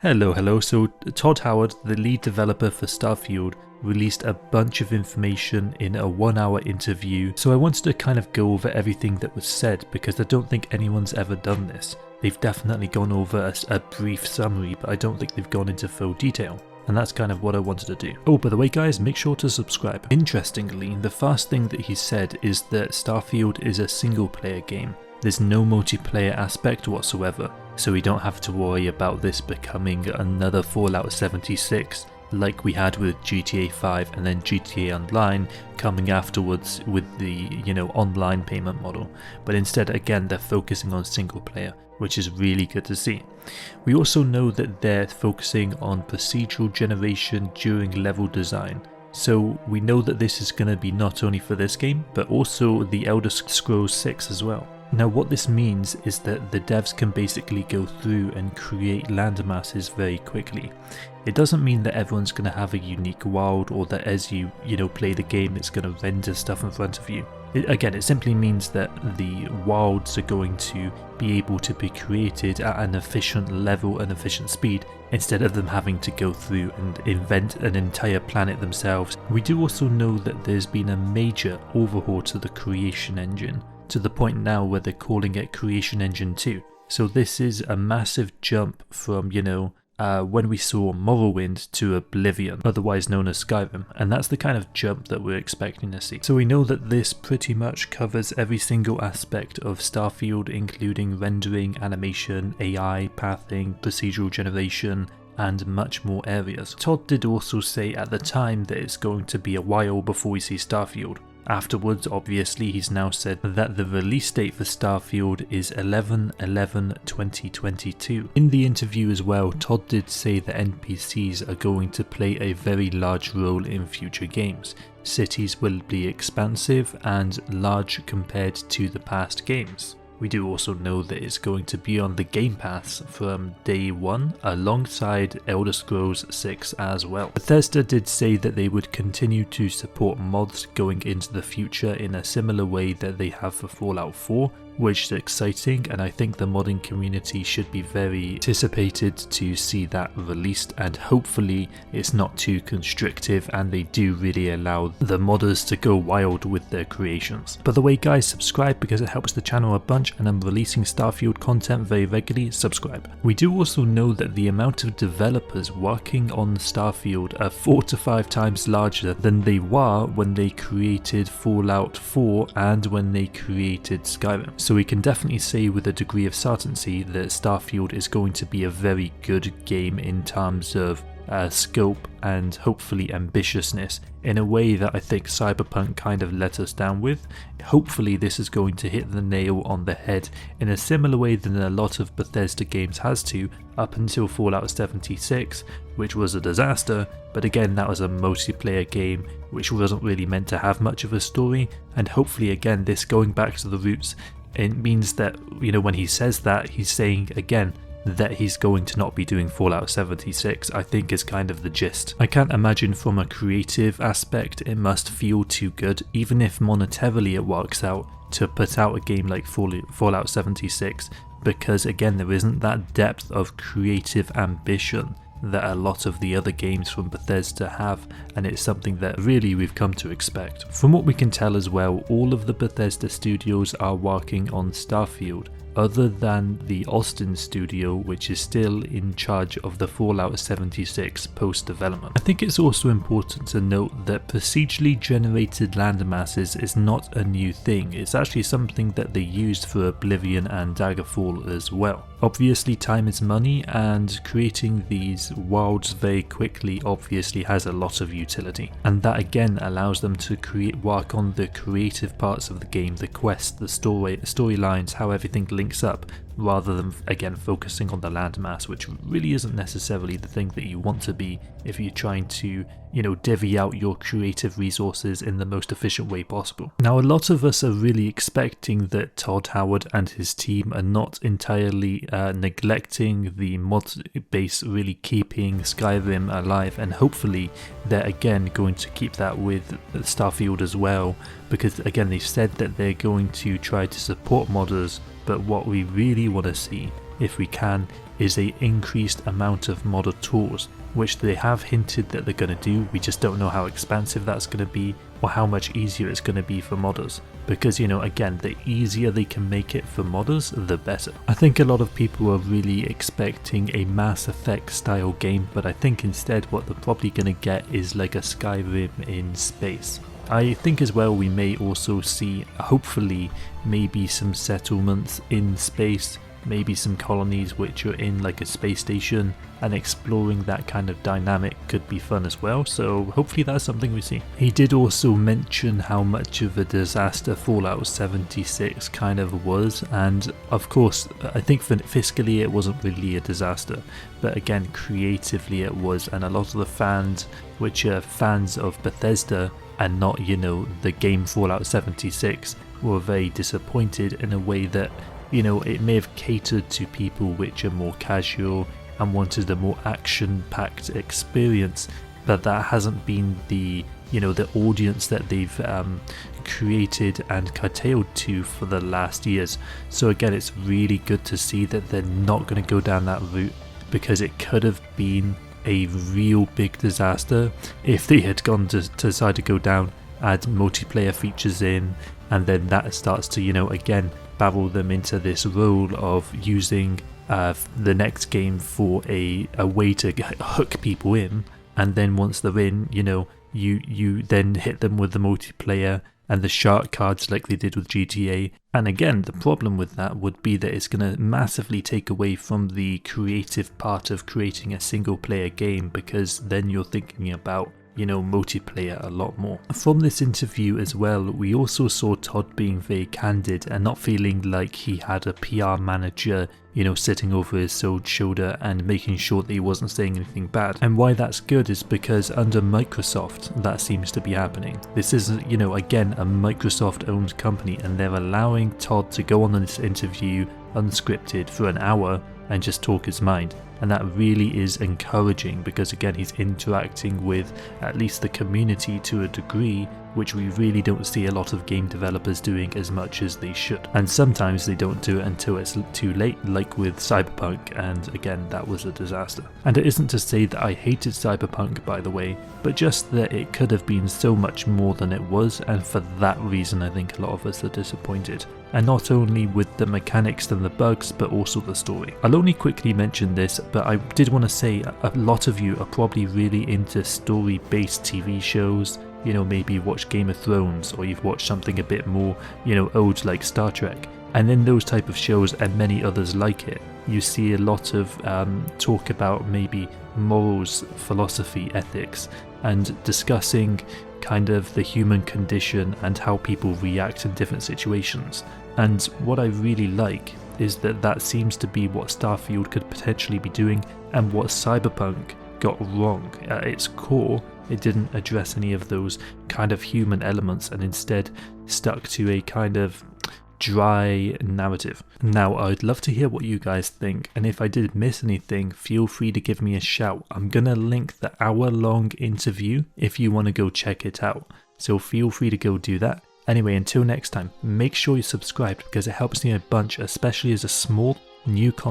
Hello. So Todd Howard, the lead developer for Starfield, released a bunch of information in a 1-hour interview. So I wanted to kind of go over everything that was said because I don't think anyone's ever done this. They've definitely gone over a brief summary, but I don't think they've gone into full detail. And that's kind of what I wanted to do. Oh, by the way guys, make sure to subscribe. Interestingly, the first thing that he said is that Starfield is a single player game. There's no multiplayer aspect whatsoever, so we don't have to worry about this becoming another Fallout 76 like we had with GTA 5 and then GTA Online coming afterwards with the, online payment model. But instead, again, they're focusing on single player, which is really good to see. We also know that they're focusing on procedural generation during level design. So we know that this is going to be not only for this game, but also the Elder Scrolls 6 as well. Now what this means is that the devs can basically go through and create landmasses very quickly. It doesn't mean that everyone's going to have a unique world or that as you play the game it's going to render stuff in front of you. It simply means that the worlds are going to be able to be created at an efficient level and efficient speed instead of them having to go through and invent an entire planet themselves. We do also know that there's been a major overhaul to the creation engine, to the point now where they're calling it Creation Engine 2. So this is a massive jump from, when we saw Morrowind to Oblivion, otherwise known as Skyrim, and that's the kind of jump that we're expecting to see. So we know that this pretty much covers every single aspect of Starfield, including rendering, animation, AI, pathing, procedural generation, and much more areas. Todd did also say at the time that it's going to be a while before we see Starfield. Afterwards, obviously, he's now said that the release date for Starfield is 11/11/2022. In the interview as well, Todd did say that NPCs are going to play a very large role in future games. Cities will be expansive and large compared to the past games. We do also know that it's going to be on the Game Pass from day one alongside Elder Scrolls 6 as well. Bethesda did say that they would continue to support mods going into the future in a similar way that they have for Fallout 4, which is exciting, and I think the modding community should be very anticipated to see that released, and hopefully it's not too constrictive and they do really allow the modders to go wild with their creations. By the way guys, subscribe because it helps the channel a bunch, and I'm releasing Starfield content very regularly. Subscribe. We do also know that the amount of developers working on Starfield are 4 to 5 times larger than they were when they created Fallout 4 and when they created Skyrim. So we can definitely say with a degree of certainty that Starfield is going to be a very good game in terms of scope and hopefully ambitiousness, in a way that I think Cyberpunk kind of let us down with. Hopefully this is going to hit the nail on the head in a similar way than a lot of Bethesda games has to up until Fallout 76, which was a disaster, but again that was a multiplayer game which wasn't really meant to have much of a story, and hopefully again this going back to the roots, it means that, when he says that, he's saying again that he's going to not be doing Fallout 76, I think is kind of the gist. I can't imagine from a creative aspect it must feel too good, even if monetarily it works out, to put out a game like Fallout 76, because again there isn't that depth of creative ambition that a lot of the other games from Bethesda have, and it's something that really we've come to expect. From what we can tell as well, all of the Bethesda studios are working on Starfield, other than the Austin studio, which is still in charge of the Fallout 76 post-development. I think it's also important to note that procedurally generated landmasses is not a new thing. It's actually something that they used for Oblivion and Daggerfall as well. Obviously time is money, and creating these worlds very quickly obviously has a lot of utility, and that again allows them to work on the creative parts of the game, the quest, the storylines, how everything links up, rather than again focusing on the landmass, which really isn't necessarily the thing that you want to be if you're trying to, divvy out your creative resources in the most efficient way possible. Now a lot of us are really expecting that Todd Howard and his team are not entirely neglecting the mod base, really keeping Skyrim alive, and hopefully they're again going to keep that with Starfield as well, because again they've said that they're going to try to support modders, but what we really want to see, if we can, is a increased amount of modder tours, which they have hinted that they're going to do. We just don't know how expansive that's going to be or how much easier it's going to be for modders, because again, the easier they can make it for modders, the better. I think a lot of people are really expecting a Mass Effect style game, but I think instead what they're probably going to get is like a Skyrim in space. I think as well we may also see, hopefully, maybe some settlements in space, maybe some colonies which are in like a space station, and exploring that kind of dynamic could be fun as well, so hopefully that's something we see. He did also mention how much of a disaster Fallout 76 kind of was, and of course I think fiscally it wasn't really a disaster, but again creatively it was, and a lot of the fans which are fans of Bethesda and not the game Fallout 76 were very disappointed in a way that it may have catered to people which are more casual and wanted a more action-packed experience, but that hasn't been the the audience that they've created and curtailed to for the last years. So again, it's really good to see that they're not going to go down that route, because it could have been a real big disaster if they had gone to decide to go down, add multiplayer features in, and then that starts to again barrel them into this role of using the next game for a way to hook people in, and then once they're in, you then hit them with the multiplayer and the shark cards like they did with GTA. And again, the problem with that would be that it's going to massively take away from the creative part of creating a single player game, because then you're thinking about multiplayer a lot more. From this interview as well, we also saw Todd being very candid and not feeling like he had a PR manager sitting over his shoulder and making sure that he wasn't saying anything bad. And why that's good is because under Microsoft that seems to be happening. This is again a Microsoft owned company, and they're allowing Todd to go on this interview unscripted for an hour and just talk his mind. And that really is encouraging, because again, he's interacting with at least the community to a degree which we really don't see a lot of game developers doing as much as they should. And sometimes they don't do it until it's too late, like with Cyberpunk, and again, that was a disaster. And it isn't to say that I hated Cyberpunk, by the way, but just that it could have been so much more than it was, and for that reason I think a lot of us are disappointed. And not only with the mechanics and the bugs, but also the story. I'll only quickly mention this, but I did want to say a lot of you are probably really into story-based TV shows. Maybe you watch Game of Thrones, or you've watched something a bit more, old like Star Trek. And in those type of shows, and many others like it, you see a lot of talk about maybe morals, philosophy, ethics, and discussing kind of the human condition and how people react in different situations. And what I really like is that seems to be what Starfield could potentially be doing, and what Cyberpunk got wrong. At its core, it didn't address any of those kind of human elements, and instead stuck to a kind of dry narrative. Now, I'd love to hear what you guys think, and if I did miss anything, feel free to give me a shout. I'm gonna link the hour-long interview if you want to go check it out, so feel free to go do that. Anyway, until next time, make sure you subscribe, because it helps me a bunch, especially as a small new content